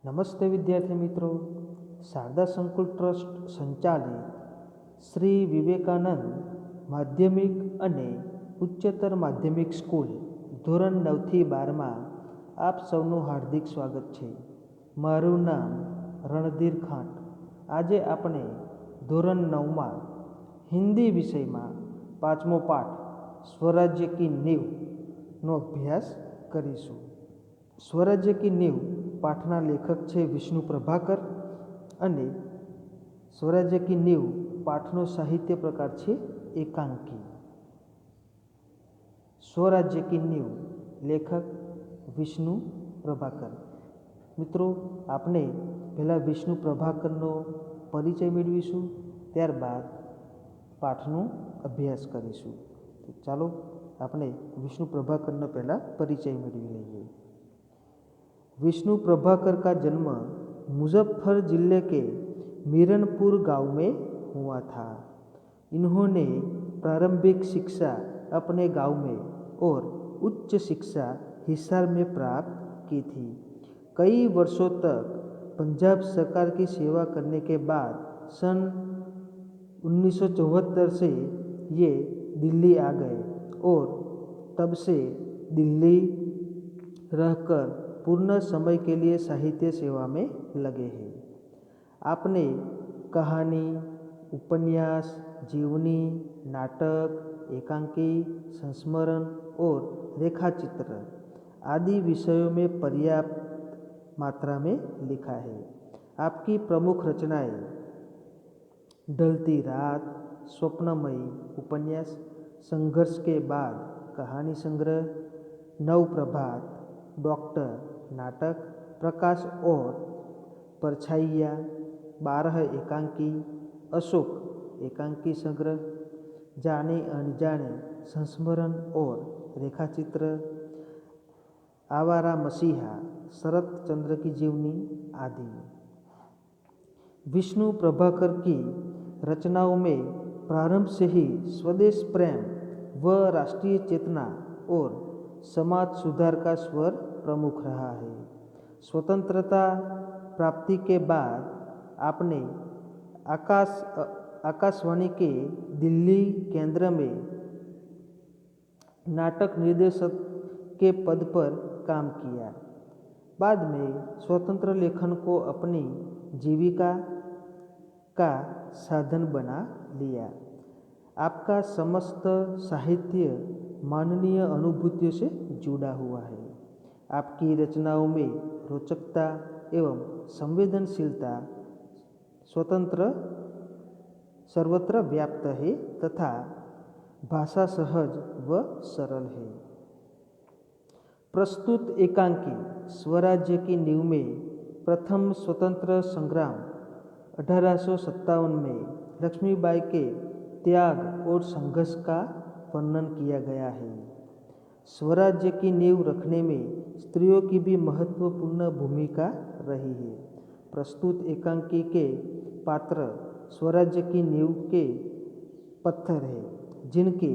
નમસ્તે વિદ્યાર્થી મિત્રો, શારદા સંકુલ ટ્રસ્ટ સંચાલિત શ્રી વિવેકાનંદ માધ્યમિક અને ઉચ્ચતર માધ્યમિક સ્કૂલ ધોરણ 9થી 12માં આપ સૌનું હાર્દિક સ્વાગત છે. મારું નામ રણધીર ખાંટ. આજે આપણે ધોરણ 9માં હિન્દી વિષયમાં 5મો પાઠ સ્વરાજ્ય કી નીંવનો અભ્યાસ કરીશું. સ્વરાજ્ય કી નીંવ પાઠના લેખક છે વિષ્ણુ પ્રભાકર અને સ્વરાજ્ય કી નીંવ પાઠનો સાહિત્ય પ્રકાર છે એકાંકી. સ્વરાજ્ય કી નીંવ, લેખક વિષ્ણુ પ્રભાકર. મિત્રો, આપણે પહેલાં વિષ્ણુ પ્રભાકરનો પરિચય મેળવીશું, ત્યારબાદ પાઠનો અભ્યાસ કરીશું. તો ચાલો આપણે विष्णु प्रभाकर पहला परिचय मेळवी लीजिए. विष्णु प्रभाकर का जन्म मुजफ्फर जिले के मीरनपुर गांव में हुआ था. इन्होंने प्रारंभिक शिक्षा अपने गांव में और उच्च शिक्षा हिसार में प्राप्त की थी. कई वर्षों तक पंजाब सरकार की सेवा करने के बाद सन 1974 से ये दिल्ली आ गए और तब से दिल्ली रहकर पूर्ण समय के लिए साहित्य सेवा में लगे हैं. आपने कहानी, उपन्यास, जीवनी, नाटक, एकांकी, संस्मरण और रेखाचित्र आदि विषयों में पर्याप्त मात्रा में लिखा है. आपकी प्रमुख रचनाएं ढलती रात, स्वप्नमयी उपन्यास, संघर्ष के बाद कहानी संग्रह, नव प्रभात, डॉक्टर नाटक, प्रकाश और परछाइयाँ, 12 एकांकी, अशोक एकांकी संग्रह, जाने अनजाने संस्मरण और रेखाचित्र, आवारा मसीहा, शरत चंद्र की जीवनी आदि. विष्णु प्रभाकर की रचनाओं में प्रारंभ से ही स्वदेश प्रेम व राष्ट्रीय चेतना और समाज सुधार का स्वर प्रमुख रहा है. स्वतंत्रता प्राप्ति के बाद आपने आकाशवाणी के दिल्ली केंद्र में नाटक निर्देशक के पद पर काम किया. बाद में स्वतंत्र लेखन को अपनी जीविका का साधन बना लिया. आपका समस्त साहित्य मानवीय अनुभूतियों से जुड़ा हुआ है. आपकी रचनाओं में रोचकता एवं संवेदनशीलता सर्वत्र व्याप्त है तथा भाषा सहज व सरल है. प्रस्तुत एकांकी स्वराज्य की नींव में प्रथम स्वतंत्र संग्राम 1857 में लक्ष्मीबाई के त्याग और संघर्ष का वर्णन किया गया है. स्वराज्य की नींव रखने में स्त्रियों की भी महत्वपूर्ण भूमिका रही है. प्रस्तुत एकांकी के पात्र स्वराज्य की नींव के पत्थर हैं, जिनके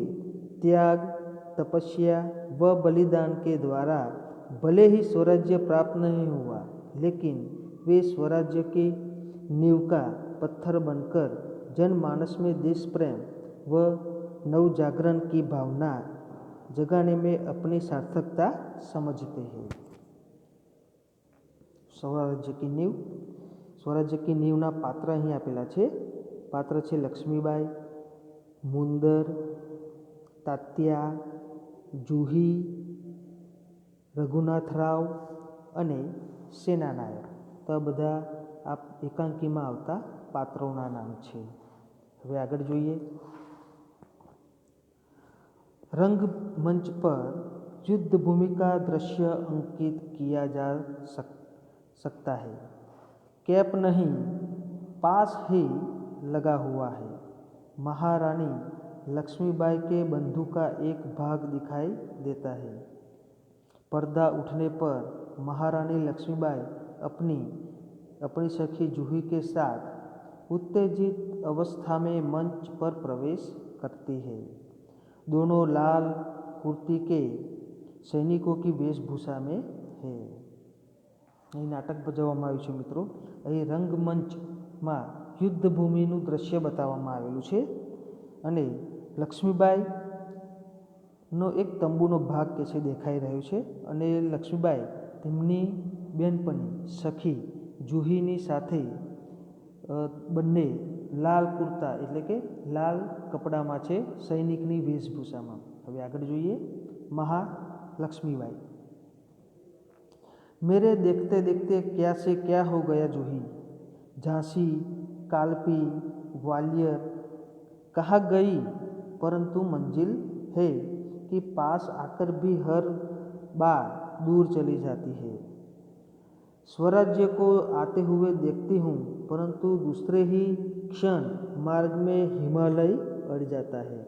त्याग, तपस्या व बलिदान के द्वारा भले ही स्वराज्य प्राप्त नहीं हुआ, लेकिन वे स्वराज्य की नींव का पत्थर बनकर जनमानस में देश प्रेम व नवजागरण की भावना जगाने में अपनी सार्थकता समझते हैं. स्वराज्य की नींवના પાત્ર અહીં આપેલા છે. પાત્ર છે લક્ષ્મીબાઈ, મુંદર, તાત્યા, જુહી, રઘુનાથરાવ અને સેનાનાયક. તો આ બધા આ એકાંકીમાં આવતા પાત્રોના નામ છે. હવે આગળ જોઈએ. रंगमंच पर युद्ध भूमि का दृश्य अंकित किया जा सकता है. कैप नहीं, पास ही लगा हुआ है. महारानी लक्ष्मीबाई के बंधु का एक भाग दिखाई देता है. पर्दा उठने पर महारानी लक्ष्मीबाई अपनी सखी जूही के साथ उत्तेजित अवस्था में मंच पर प्रवेश करती है. दोनों लाल कुर्ती के सैनिकों की वेशभूषा में है. અહીં નાટક ભજવવામાં આવ્યું છે મિત્રો. અહીં રંગમંચમાં યુદ્ધભૂમિનું દ્રશ્ય બતાવવામાં આવેલું છે અને લક્ષ્મીબાઈનો એક તંબુનો ભાગ કે છે દેખાઈ રહ્યો છે અને લક્ષ્મીબાઈ તેમની બેનપણી સખી જુહીની સાથે બંને લાલ કુર્તા એટલે કે લાલ કપડામાં છે, સૈનિકની વેશભૂષામાં. હવે આગળ જોઈએ. મહાલક્ષ્મીબાઈ. मेरे देखते देखते क्या से क्या हो गया जूही, झांसी कालपी ग्वालियर कहाँ गई, परंतु मंजिल है कि पास आकर भी हर बार दूर चली जाती है. स्वराज्य को आते हुए देखती हूँ, परंतु दूसरे ही क्षण मार्ग में हिमालय अड़ जाता है.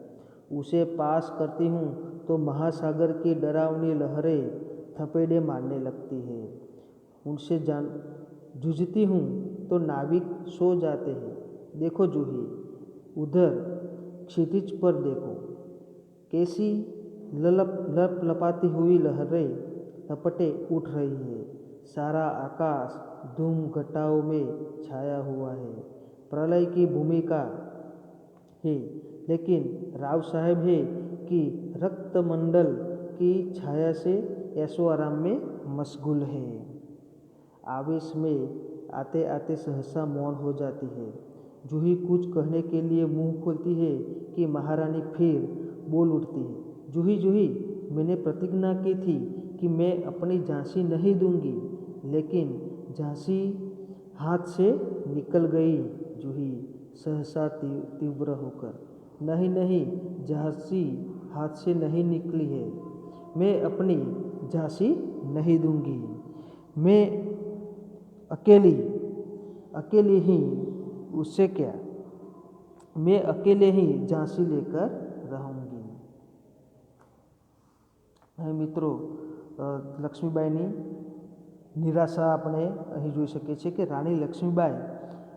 उसे पास करती हूँ तो महासागर की डरावनी लहरें थपेड़े मारने लगती है. उनसे जूझती हूँ तो नाविक सो जाते हैं. देखो जूही, उधर क्षितिज पर देखो, कैसी लपलपाती हुई लहरें लपटे उठ रही है. सारा आकाश धूम घटाओं में छाया हुआ है. प्रलय की भूमिका है, लेकिन राव साहेब है कि रक्तमंडल की छाया से ऐशो आराम में मशगूल है. आवेश में आते आते सहसा मौन हो जाती है. जूही कुछ कहने के लिए मुंह खोलती है कि महारानी फिर बोल उठती है. जूही जूही, मैंने प्रतिज्ञा की थी कि मैं अपनी झांसी नहीं दूंगी, लेकिन झांसी हाथ से निकल गई. जूही सहसा तीव्र होकर, नहीं नहीं, झांसी हाथ से नहीं निकली है. मैं अपनी झांसी नहीं दूंगी. मैं अकेली ही, उससे क्या, मैं अकेले ही झांसी लेकर रहूँगी. અહીં મિત્રો લક્ષ્મીબાઈની નિરાશા આપણે અહીં જોઈ શકીએ છીએ કે રાણી લક્ષ્મીબાઈ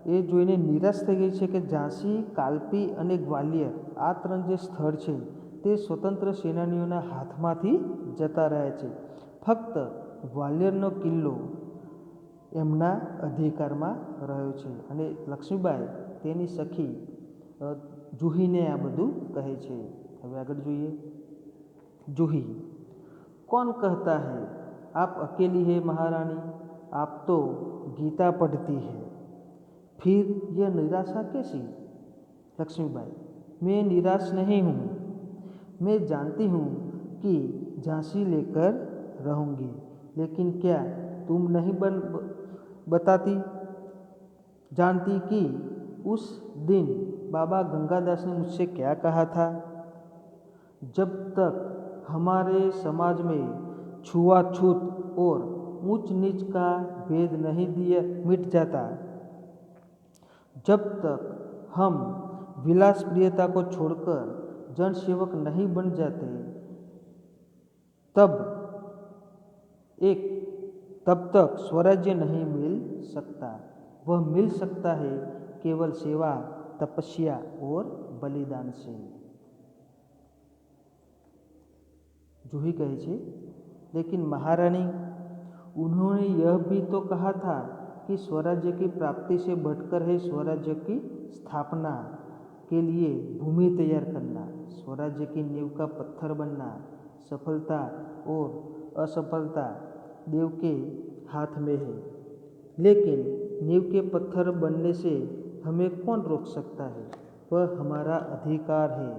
એ જોઈને નિરાશ થઈ ગઈ છે કે ઝાંસી, કાલપી અને ગ્વાલિયર આ ત્રણ જે સ્થળ છે તે સ્વતંત્ર સેનાનીઓના હાથમાંથી જતા રહ્યા છે. ફક્ત ગ્વાલિયરનો કિલ્લો એમના અધિકારમાં રહ્યો છે અને લક્ષ્મીબાઈ તેની સખી જૂહીને આ બધું કહે છે. હવે આગળ જોઈએ. जूही, कौन कहता है आप अकेली है महारानी, आप तो गीता पढ़ती है, फिर यह निराशा कैसी. लक्ष्मीबाई, मैं निराश नहीं हूँ. मैं जानती हूँ कि झांसी लेकर रहूँगी, लेकिन क्या तुम नहीं जानती कि उस दिन बाबा गंगादास ने मुझसे क्या कहा था. जब तक हमारे समाज में छुआछूत और ऊंच नीच का भेद नहीं मिट जाता, जब तक हम विलास प्रियता को छोड़कर जनसेवक नहीं बन जाते, तब तक स्वराज्य नहीं मिल सकता. वह मिल सकता है केवल सेवा, तपस्या और बलिदान से. जूही कहे छे, लेकिन महारानी, उन्होंने यह भी तो कहा था कि स्वराज्य की प्राप्ति से बढ़कर है स्वराज्य की स्थापना के लिए भूमि तैयार करना. स्वराज्य की नींव का पत्थर बनना. सफलता और असफलता देव के हाथ में है, लेकिन नींव के पत्थर बनने से हमें कौन रोक सकता है. वह हमारा अधिकार है.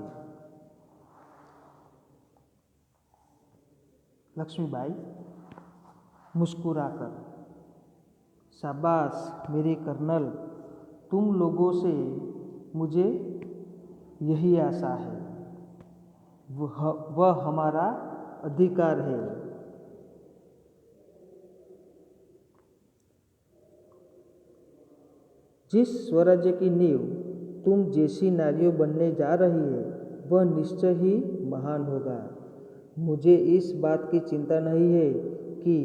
लक्ष्मीबाई मुस्कुराकर, शाबाश मेरी कर्नल, तुम लोगों से मुझे यही आशा है. वह हमारा अधिकार है. जिस स्वराज्य की नींव तुम जैसी नारियों बनने जा रही है, वह निश्चय ही महान होगा. मुझे इस बात की चिंता नहीं है कि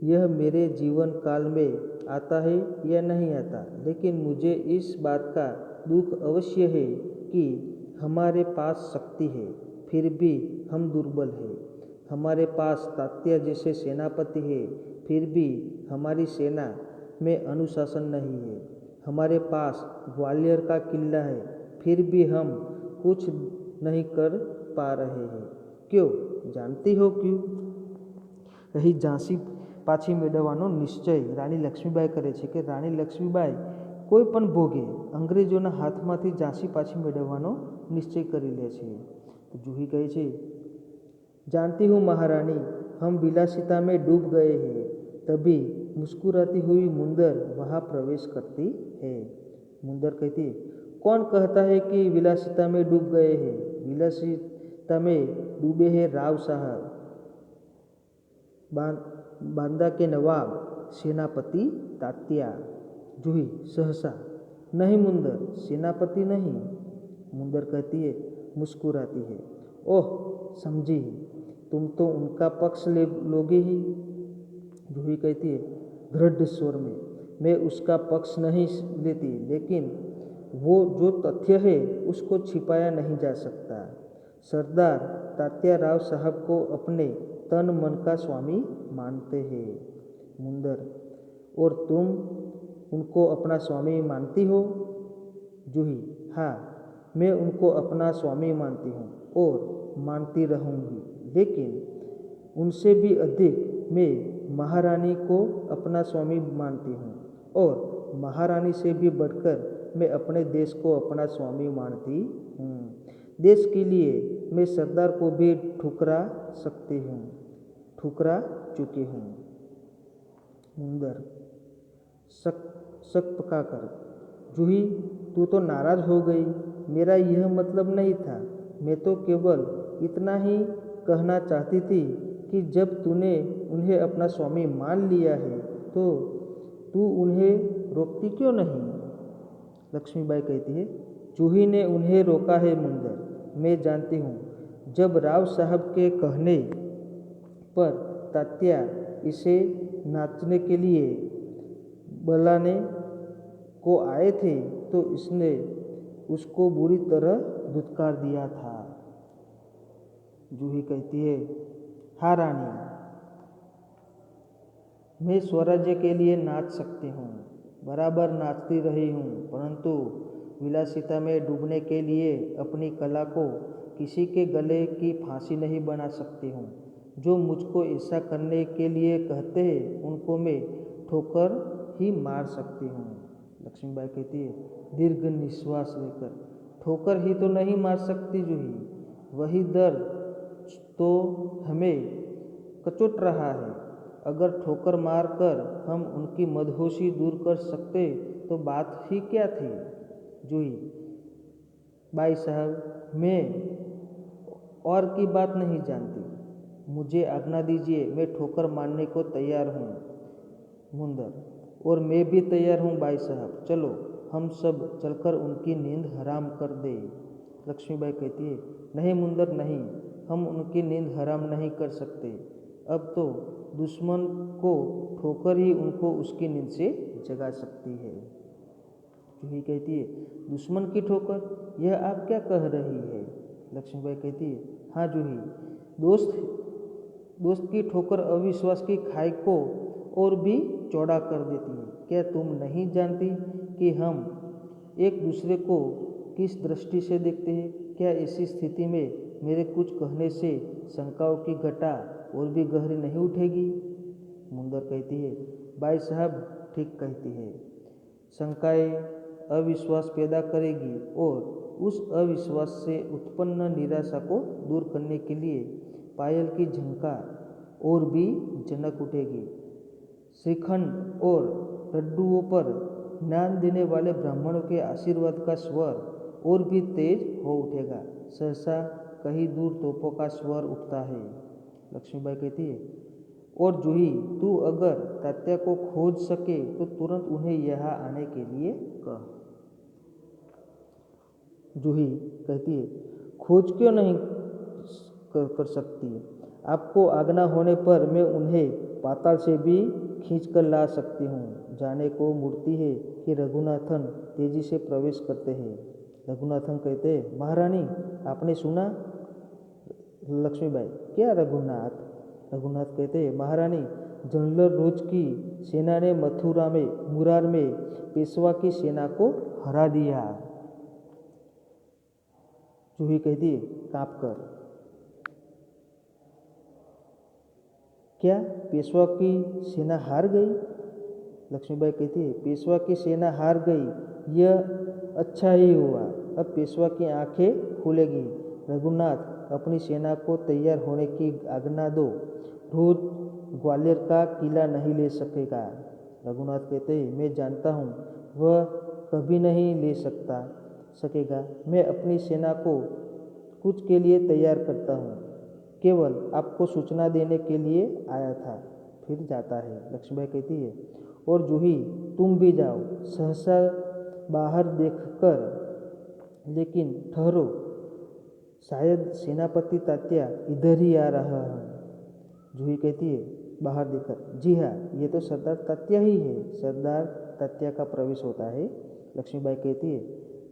यह मेरे जीवन काल में आता है या नहीं आता, लेकिन मुझे इस बात का दुख अवश्य है कि हमारे पास शक्ति है, फिर भी हम दुर्बल हैं. हमारे पास तात्या जैसे सेनापति है, फिर भी हमारी सेना में अनुशासन नहीं है। हमारे पास ग्वालियर का किला है, फिर भी हम कुछ नहीं कर पा रहे हैं। क्यों? जानती हो क्यों? અહીં ઝાંસી પાછી મેળવવાનો નિશ્ચય રાણી લક્ષ્મીબાઈ કરે છે કે રાણી લક્ષ્મીબાઈ કોઈ પણ ભોગે અંગ્રેજોના હાથમાંથી ઝાંસી પાછી મેળવવાનો નિશ્ચય કરી લે છે। તો જુહી કહે છે, जानती हूँ महारानी, हम विलासिता में डूब गए हैं। तभी मुस्कुराती हुई मुंदर वहाँ प्रवेश करती है। मुंदर कहती है, कौन कहता है कि विलासिता में डूब गए हैं? विलासिता में डूबे हैं राव साहब, बांदा के नवाब, सेनापति तात्या। जूही सहसा, नहीं मुंदर, सेनापति नहीं। मुंदर कहती है, मुस्कुराती है, ओह समझी, तुम तो उनका पक्ष लोगे ही। जूही कहती है दृढ़ स्वर में, मैं उसका पक्ष नहीं लेती, लेकिन वो जो तथ्य है उसको छिपाया नहीं जा सकता। सरदार तात्या राव साहब को अपने तन मन का स्वामी मानते हैं। मुंदर, और तुम उनको अपना स्वामी मानती हो? जूही, हाँ, मैं उनको अपना स्वामी मानती हूँ और मानती रहूँगी, लेकिन उनसे भी अधिक मैं महारानी को अपना स्वामी मानती हूँ और महारानी से भी बढ़कर मैं अपने देश को अपना स्वामी मानती हूँ। देश के लिए मैं सरदार को भी ठुकरा सकती हूँ, ठुकरा चुकी हूँ। मुंदर सक पकाकर, जूही तू तो नाराज हो गई, मेरा यह मतलब नहीं था। मैं तो केवल इतना ही कहना चाहती थी कि जब तूने उन्हें अपना स्वामी मान लिया है तो तू उन्हें रोकती क्यों नहीं? लक्ष्मीबाई कहती है, जूही ने उन्हें रोका है मुंदर, मैं जानती हूँ। जब राव साहब के कहने पर तात्या इसे नाचने के लिए बुलाने को आए थे तो इसने उसको बुरी तरह धुतकार दिया था। जूही कहती है, हाँ रानी, मैं स्वराज्य के लिए नाच सकती हूँ, बराबर नाचती रही हूँ, परंतु विलासिता में डूबने के लिए अपनी कला को किसी के गले की फांसी नहीं बना सकती हूँ। जो मुझको ऐसा करने के लिए कहते हैं उनको मैं ठोकर ही मार सकती हूँ। लक्ष्मीबाई कहती है दीर्घ निश्वास लेकर, ठोकर ही तो नहीं मार सकती जूही, वही दर्द तो हमें कचोट रहा है। अगर ठोकर मार कर हम उनकी मदहोशी दूर कर सकते तो बात ही क्या थी। जूही, बाई साहब, मैं और की बात नहीं जानती, मुझे आज्ञा दीजिए, मैं ठोकर मारने को तैयार हूँ। मुंदर, और मैं भी तैयार हूँ बाई साहब, चलो हम सब चलकर उनकी नींद हराम कर दे। लक्ष्मीबाई कहती है, नहीं मुंदर नहीं, हम उनकी नींद हराम नहीं कर सकते। अब तो दुश्मन को ठोकर ही उनको उसकी नींद से जगा सकती है। जूही कहती है, दुश्मन की ठोकर, यह आप क्या कह रही है? लक्ष्मीबाई कहती है, हाँ जूही, दोस्त की ठोकर अविश्वास की खाई को और भी चौड़ा कर देती है। क्या तुम नहीं जानती कि हम एक दूसरे को किस दृष्टि से देखते हैं? क्या ऐसी स्थिति में मेरे कुछ कहने से शंकाओं की घटा और भी गहरी नहीं उठेगी? मुंदर कहती है, बाई साहब ठीक कहती है, शंकाएं अविश्वास पैदा करेगी और उस अविश्वास से उत्पन्न निराशा को दूर करने के लिए पायल की झंकार और भी जनक उठेगी। श्रीखंड और लड्डुओं पर ज्ञान देने वाले ब्राह्मणों के आशीर्वाद का स्वर और भी तेज हो उठेगा। सहसा कहीं दूर तोपों का स्वर उठता है। लक्ष्मीबाई कहती है, और जूही, तू अगर तात्या को खोज सके तो तुरंत उन्हें यहाँ आने के लिए कह। जूही कहती है, खोज क्यों नहीं कर सकती? आपको आज्ञा होने पर मैं उन्हें पाताल से भी खींच कर ला सकती हूँ। जाने को मूर्ति है कि रघुनाथन तेजी से प्रवेश करते हैं। रघुनाथन कहते हैं, महारानी आपने सुना? लक्ष्मीबाई, क्या रघुनाथ? रघुनाथ कहते हैं, महारानी जनरल रोज की सेना ने मथुरा में मुरार में पेशवा की सेना को हरा दिया। जूही कहती है काँप कर, क्या पेशवा की सेना हार गई? लक्ष्मीबाई कहती है पेशवा की सेना हार गई, यह अच्छा ही हुआ। अब पेशवा की आंखें खुलेगी। रघुनाथ अपनी सेना को तैयार होने की आज्ञा दो, रोज ग्वालियर का किला नहीं ले सकेगा। रघुनाथ कहते हैं मैं जानता हूँ वह कभी नहीं ले सकेगा। मैं अपनी सेना को कुछ के लिए तैयार करता हूँ, केवल आपको सूचना देने के लिए आया था। फिर जाता है। लक्ष्मीबाई कहती है और जूही तुम भी जाओ। सहसा बाहर देखकर, लेकिन ठहरो, शायद सेनापति तात्या इधर ही आ रहा है। जूही कहती है बाहर देखकर, जी हाँ ये तो सरदार तात्या ही है। सरदार तात्या का प्रवेश होता है। लक्ष्मीबाई कहती है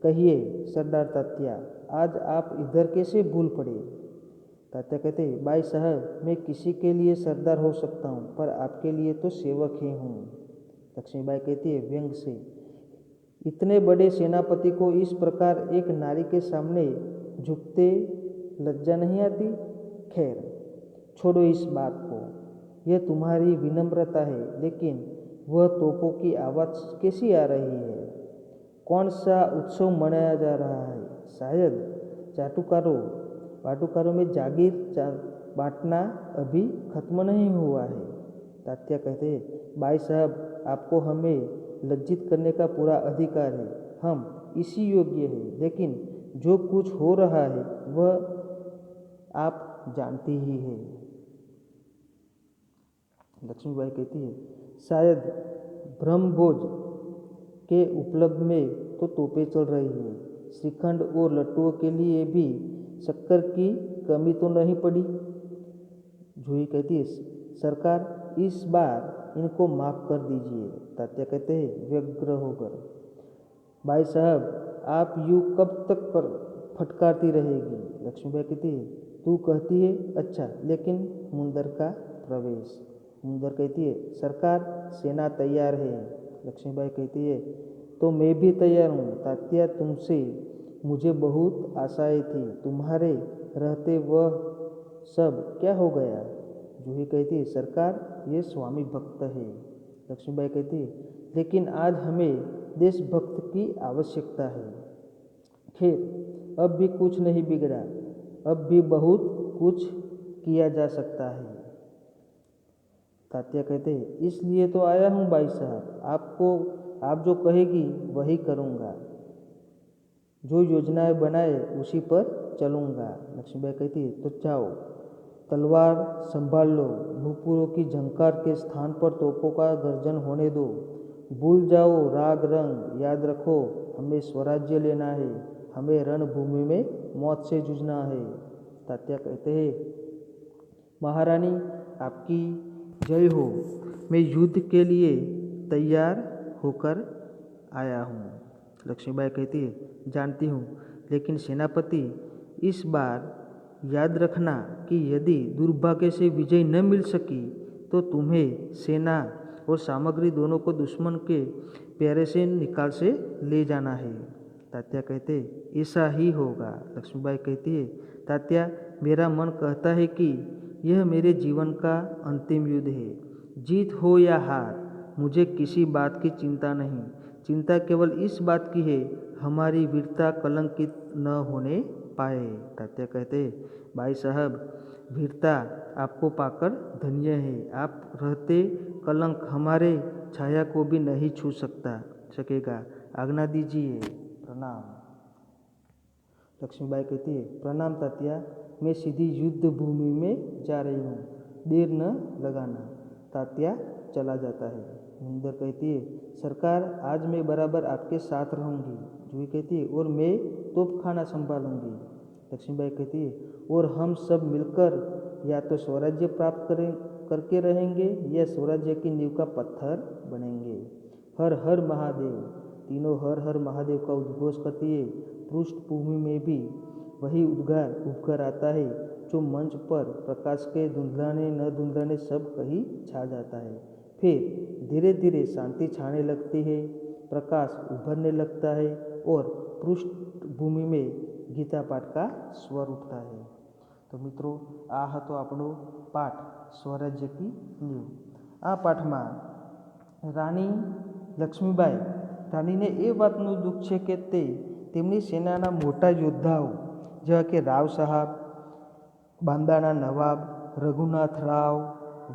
कहिए सरदार तात्या, आज आप इधर कैसे भूल पड़े? तात्या कहते हैं भाई साहब मैं किसी के लिए सरदार हो सकता हूँ, पर आपके लिए तो सेवक ही हूँ। लक्ष्मीबाई कहती है व्यंग से, इतने बड़े सेनापति को इस प्रकार एक नारी के सामने झुकते लज्जा नहीं आती? खैर छोड़ो इस बात को, यह तुम्हारी विनम्रता है, लेकिन वह तोपों की आवाज़ कैसी आ रही है? कौन सा उत्सव मनाया जा रहा है? शायद वाटुकारों में जागीर बांटना अभी खत्म नहीं हुआ है। तात्या कहते हैं भाई साहब आपको हमें लज्जित करने का पूरा अधिकार है, हम इसी योग्य हैं, लेकिन जो कुछ हो रहा है वह आप जानती ही है। लक्ष्मीबाई कहती है शायद ब्रह्मभोज के उपलब्ध में तो तोपें चल रही है, श्रीखंड और लड्डुओं के लिए भी शक्कर की कमी तो नहीं पड़ी। जूही कहती है सरकार इस बार इनको माफ़ कर दीजिए। तात्या कहते हैं व्यग्र होकर, भाई साहब आप यूँ कब तक फटकारती रहेगी? लक्ष्मीबाई कहती है तू कहती है अच्छा, लेकिन मुंदर का प्रवेश। मुंदर कहती है सरकार सेना तैयार है। लक्ष्मीबाई कहती है तो मैं भी तैयार हूँ। तात्या तुमसे मुझे बहुत आशाएं थी, तुम्हारे रहते वह सब क्या हो गया? जूही कहती है सरकार ये स्वामी भक्त है। लक्ष्मीबाई कहती है लेकिन आज हमें देशभक्त की आवश्यकता है। खैर अब भी कुछ नहीं बिगड़ा, अब भी बहुत कुछ किया जा सकता है। तात्या कहते हैं इसलिए तो आया हूँ भाई साहब, आप जो कहेगी वही करूँगा, जो योजनाएं बनाए उसी पर चलूँगा। लक्ष्मीबाई कहती है तो जाओ, तलवार संभाल लो, भूपुरों की झंकार के स्थान पर तोपों का गर्जन होने दो, भूल जाओ राग रंग, याद रखो हमें स्वराज्य लेना है, हमें रणभूमि में मौत से जूझना है। तात्या कहते हैं महारानी आपकी जय हो, मैं युद्ध के लिए तैयार होकर आया हूँ। लक्ष्मीबाई कहती है जानती हूँ, लेकिन सेनापति इस बार याद रखना कि यदि दुर्भाग्य से विजय न मिल सकी तो तुम्हें सेना और सामग्री दोनों को दुश्मन के प्यारे से निकाल से ले जाना है। तात्या कहते ऐसा ही होगा। लक्ष्मीबाई कहती है तात्या मेरा मन कहता है कि यह मेरे जीवन का अंतिम युद्ध है, जीत हो या हार मुझे किसी बात की चिंता नहीं, चिंता केवल इस बात की है हमारी वीरता कलंकित न होने पाए। तात्या कहते भाई साहब वीरता आपको पाकर धन्य है, आप रहते कलंक हमारे छाया को भी नहीं छू सकेगा, आज्ञा दीजिए, प्रणाम। लक्ष्मीबाई कहती है प्रणाम तात्या, मैं सीधी युद्ध भूमि में जा रही हूँ, देर न लगाना। तात्या चला जाता है। मुंदर कहती है सरकार आज मैं बराबर आपके साथ रहूँगी। जूही कहती है और मैं तोपखाना संभालूंगी। लक्ष्मीबाई कहती है और हम सब मिलकर या तो स्वराज्य प्राप्त करके रहेंगे या स्वराज्य की नींव का पत्थर बनेंगे। हर हर महादेव। तीनों हर हर महादेव का उद्घोष करती है। पृष्ठभूमि में भी वही उद्गार उभकर आता है जो मंच पर प्रकाश के धुंधलाने न धुंधलाने सब कहीं छा जाता है। फिर धीरे धीरे शांति छाने लगती है, प्रकाश उभरने लगता है और पृष्ठभूमि में गीता पाठ का स्वर उठता है। तो मित्रों, आ हतो આપણો પાઠ સ્વરાજ્ય કી નીંવ। આ પાઠમાં રાણી લક્ષ્મીબાઈ રાણીને એ વાતનું દુઃખ છે કે તેમની સેનાના મોટા યોદ્ધાઓ જેવા કે રાવ સાહેબ, બાંદાના નવાબ, રઘુનાથ રાવ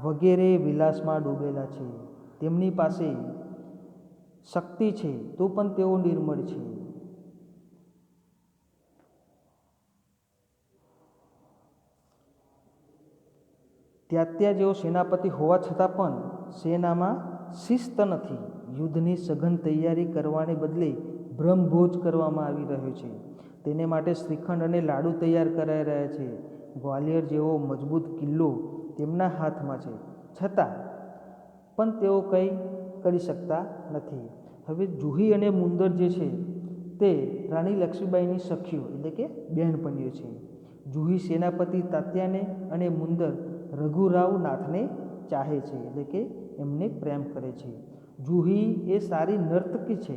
વગેરે વિલાસમાં ડૂબેલા છે। તેમની પાસે શક્તિ છે તો પણ તેઓ નિર્મળ છે। ત્યાં જેઓ સેનાપતિ હોવા છતાં પણ સેનામાં શિસ્ત નથી। યુદ્ધની સઘન તૈયારી કરવાને બદલે બ્રહ્મભોજ કરવામાં આવી રહ્યો છે। તેને માટે શ્રીખંડ અને લાડુ તૈયાર કરાઈ રહ્યા છે। ગ્વાલિયર જેવો મજબૂત કિલ્લો તેમના હાથમાં છે, છતાં પણ તેઓ કંઈ કરી શકતા નથી। હવે જુહી અને મુંદર જે છે તે રાણી લક્ષ્મીબાઈની સખીઓ એટલે કે બહેનપણીઓ છે। જુહી સેનાપતિ તાત્યાને અને મુંદર રઘુરાવ નાથને ચાહે છે એટલે કે એમને પ્રેમ કરે છે। જુહી એ સારી નર્તકી છે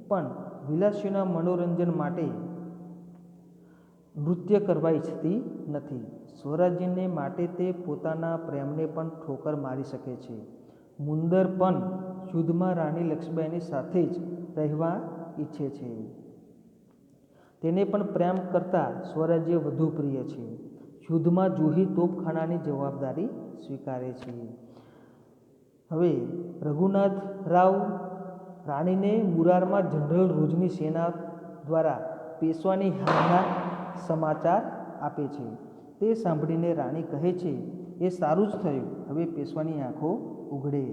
પણ વિલાસીઓના મનોરંજન માટે નૃત્ય કરવા ઈચ્છતી નથી। સ્વરાજ્યને માટે તે પોતાના પ્રેમને પણ ઠોકર મારી શકે છે। મુંદર પણ યુદ્ધમાં રાણી લક્ષ્મીબાઈની સાથે જ રહેવા ઈચ્છે છે। તેને પણ પ્રેમ કરતાં સ્વરાજ્ય વધુ પ્રિય છે। યુદ્ધમાં જુહી તોપખાનાની જવાબદારી સ્વીકારે છે। હવે રઘુનાથ રાવ રાણીને મુરારમાં જનરલ રોજની સેના દ્વારા પેશવાની હારના સમાચાર આપે છે। તે સાંભળીને રાણી કહે છે, એ સારું જ થયું, હવે પેશવાની આંખો ઉઘડે।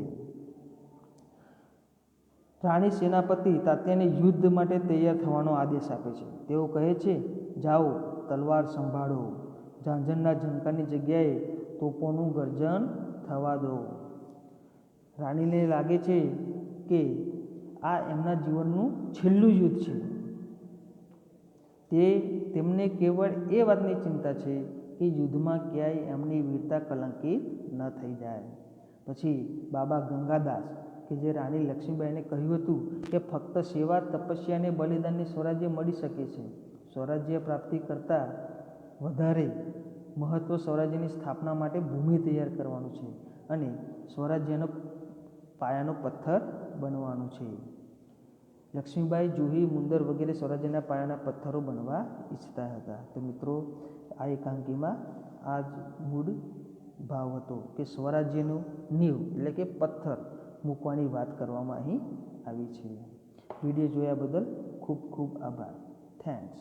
રાણી સેનાપતિ તાત્યાને યુદ્ધ માટે તૈયાર થવાનો આદેશ આપે છે। તેઓ કહે છે, જાઓ, તલવાર સંભાળો, ઝાંઝરના ઝંકારની જગ્યાએ તોપોનું ગર્જન થવા દો। રાણીને લાગે છે કે આ એમના જીવનનું છેલ્લું યુદ્ધ છે। તેમને કેવળ એ વાતની ચિંતા છે કે યુદ્ધમાં ક્યાંય એમની વીરતા કલંકિત ન થઈ જાય। પછી બાબા ગંગાદાસ કે જે રાણી લક્ષ્મીબાઈને કહ્યું હતું કે ફક્ત સેવા, તપસ્યા અને બલિદાનની સ્વરાજ્ય મળી શકે છે, સ્વરાજ્ય પ્રાપ્તિ કરતાં વધારે મહત્ત્વ સ્વરાજ્યની સ્થાપના માટે ભૂમિ તૈયાર કરવાનું છે અને સ્વરાજ્યનો પાયાનો પથ્થર બનવાનું છે। લક્ષ્મીબાઈ, જુહી, મુંદર વગેરે સ્વરાજ્યના પાયાના પથ્થરો બનવા ઈચ્છતા હતા। તો મિત્રો, આ એકાંકીમાં આ જ મૂળ ભાવ હતો કે સ્વરાજ્યનું નીંવ એટલે કે પથ્થર મૂકવાની વાત કરવામાં અહીં આવી છે। વિડીયો જોયા બદલ ખૂબ ખૂબ આભાર। થેન્ક્સ।